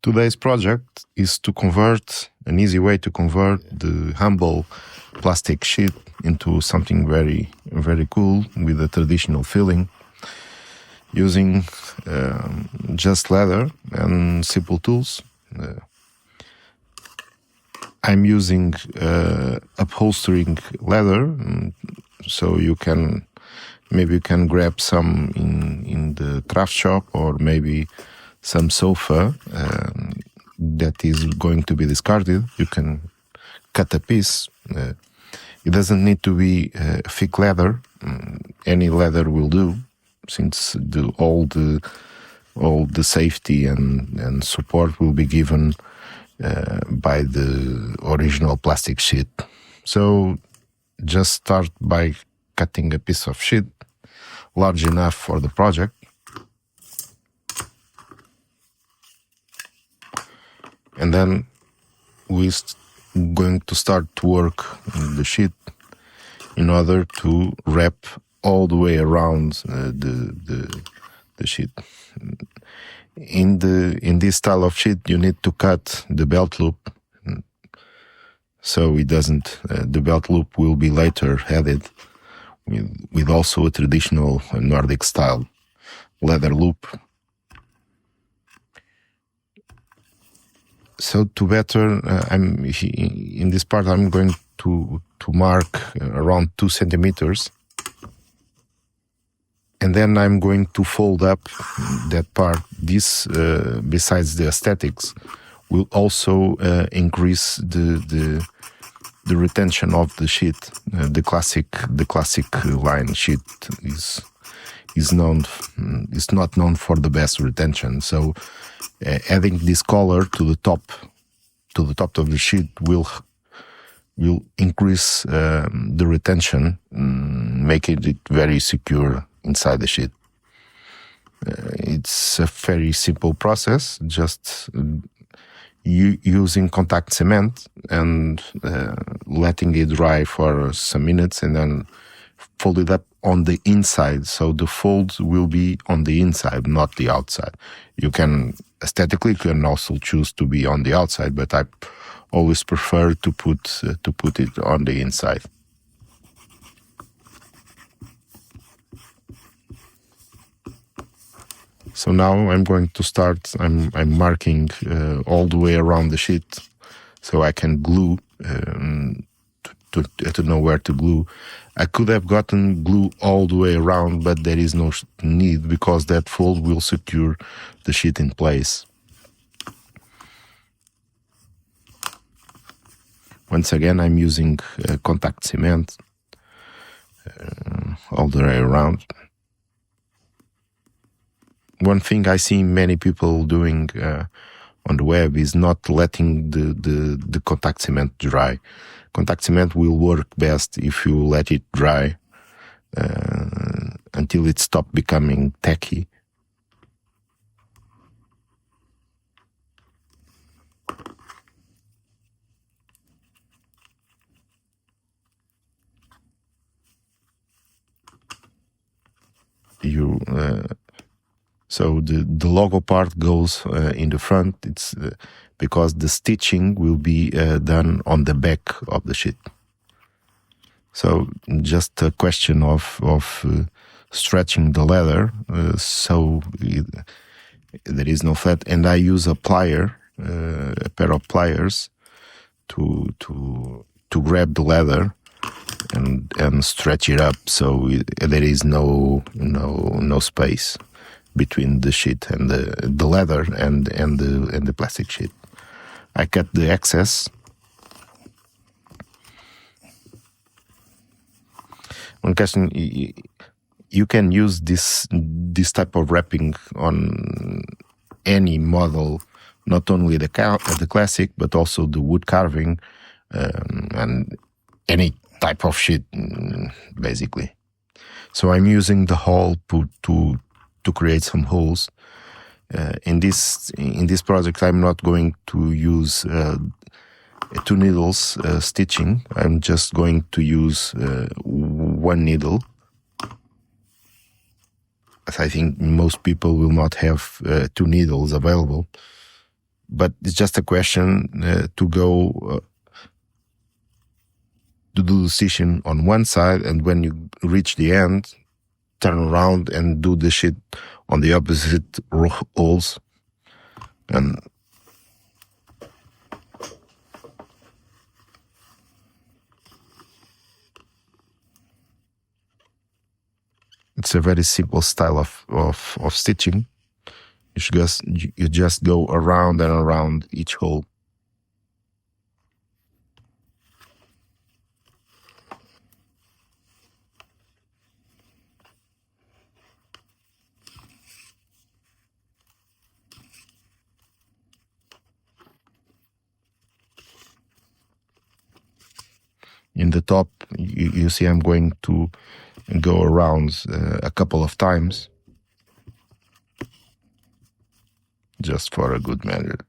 Today's project is to convert, an easy way to convert the humble plastic sheet into something very, very cool with a traditional feeling, using just leather and simple tools. I'm using upholstering leather, so you can grab some in the craft shop, or maybe some sofa that is going to be discarded. You can cut a piece. It doesn't need to be thick leather. Any leather will do, since all the safety and support will be given by the original plastic sheet. So just start by cutting a piece of sheet large enough for the project. And then we're going to start to work the sheet in order to wrap all the way around the sheet. In this style of sheet, you need to cut the belt loop, so it doesn't. The belt loop will be later added with also a traditional Nordic style leather loop. So to better, in this part I'm going to mark around 2 centimeters, and then I'm going to fold up that part. This, besides the aesthetics, will also increase the retention of the sheet. The classic line sheet is not known for the best retention. So adding this color to the top of the sheet will increase the retention, making it very secure inside the sheet. It's a very simple process, just using contact cement and letting it dry for some minutes, and then fold it up on the inside. So the folds will be on the inside, not the outside. You can also choose to be on the outside, but I always prefer to put it on the inside. So now I'm going to start. I'm marking all the way around the sheet, so I can glue to know where to glue. I could have gotten glue all the way around, but there is no need, because that fold will secure the sheet in place. Once again, I'm using contact cement all the way around. One thing I see many people doing on the web is not letting the contact cement dry. Contact cement will work best if you let it dry until it stops becoming tacky. So the logo part goes in the front. It's because the stitching will be done on the back of the sheet. So just a question of stretching the leather, so there is no flat. And I use a plier, a pair of pliers, to grab the leather and stretch it up, so there is no space between the sheet and the leather and the plastic sheet. I cut the excess. One question: you can use this type of wrapping on any model, not only the classic, but also the wood carving and any type of sheet, basically. So I'm using the hole to create some holes. In this project, I'm not going to use 2 needles stitching. I'm just going to use 1 needle, as I think most people will not have 2 needles available. but it's just a question to go to do the stitching on one side, and when you reach the end, turn around and do the shit on the opposite holes. And it's a very simple style of stitching. You just go around and around each hole. In the top, you see I'm going to go around a couple of times, just for a good measure.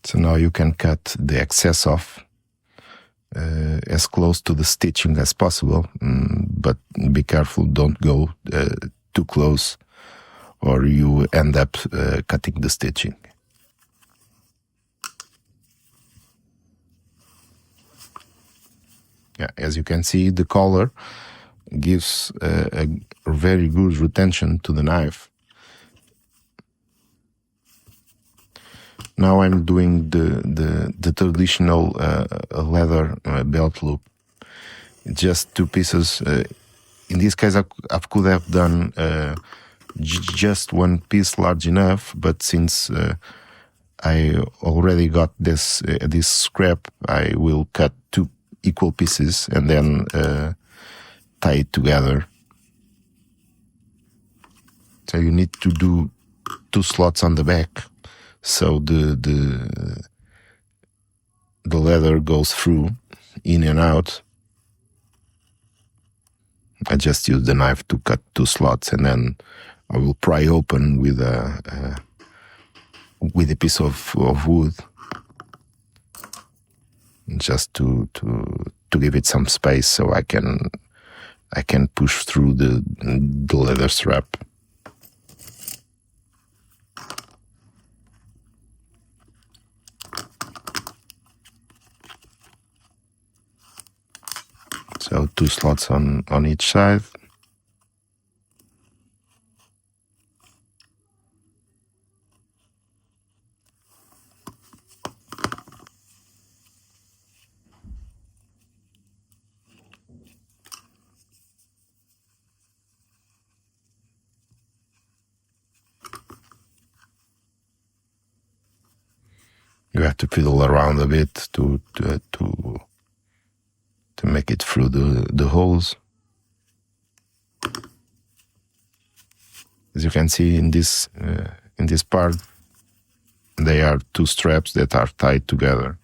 So now you can cut the excess off as close to the stitching as possible, but be careful, don't go too close or you end up cutting the stitching. Yeah, as you can see, the collar gives a very good retention to the knife. Now I'm doing the traditional leather belt loop. Just two pieces. In this case, I could have done just one piece large enough, but since I already got this scrap, I will cut two equal pieces and then tie it together. So you need to do 2 slots on the back, so the leather goes through, in and out. I just use the knife to cut 2 slots, and then I will pry open with a piece of wood, just to give it some space, so I can push through the leather strap. So 2 slots on each side. You have to fiddle around a bit to make it through the holes. As you can see in this part, they are 2 straps that are tied together.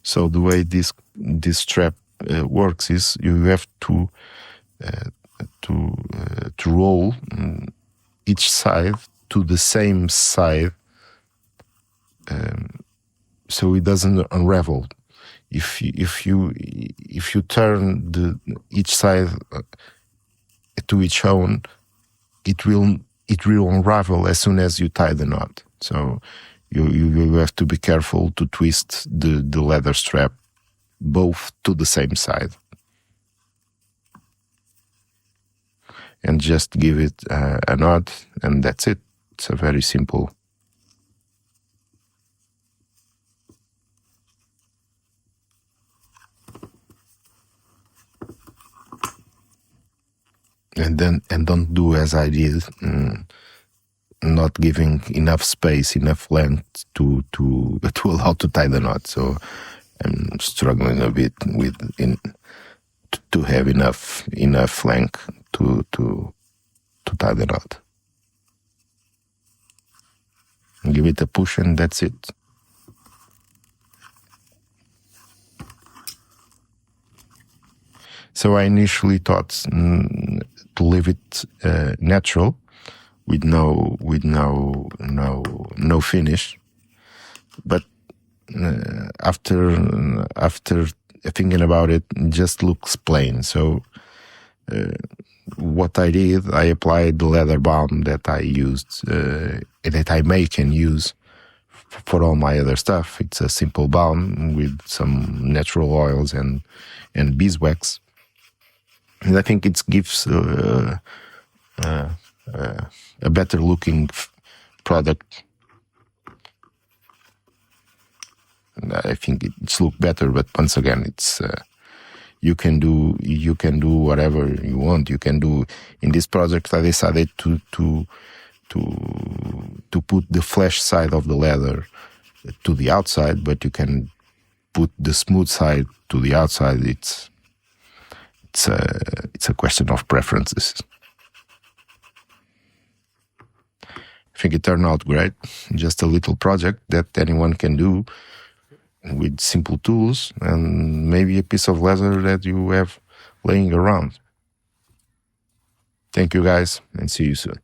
So the way this strap works is you have to roll each side to the same side, so it doesn't unravel. If you turn each side to its own, it will unravel as soon as you tie the knot. So you have to be careful to twist the leather strap both to the same side, and just give it a knot, and that's it. It's a very simple. And don't do as I did, not giving enough space, enough length to allow to tie the knot. So I'm struggling a bit to have enough length to tie the knot. Give it a push, and that's it. So I initially thought to leave it natural, with no finish, but after thinking about it, just looks plain. So what I did, I applied the leather balm that I used, that I make and use for all my other stuff. It's a simple balm with some natural oils and beeswax. And I think it gives a better looking product. And I think it's look better, but once again, it's you can do whatever you want. You can do in this project. I decided to put the flesh side of the leather to the outside, but you can put the smooth side to the outside. It's a question of preferences. I think it turned out great. Just a little project that anyone can do with simple tools and maybe a piece of leather that you have laying around. Thank you guys, and see you soon.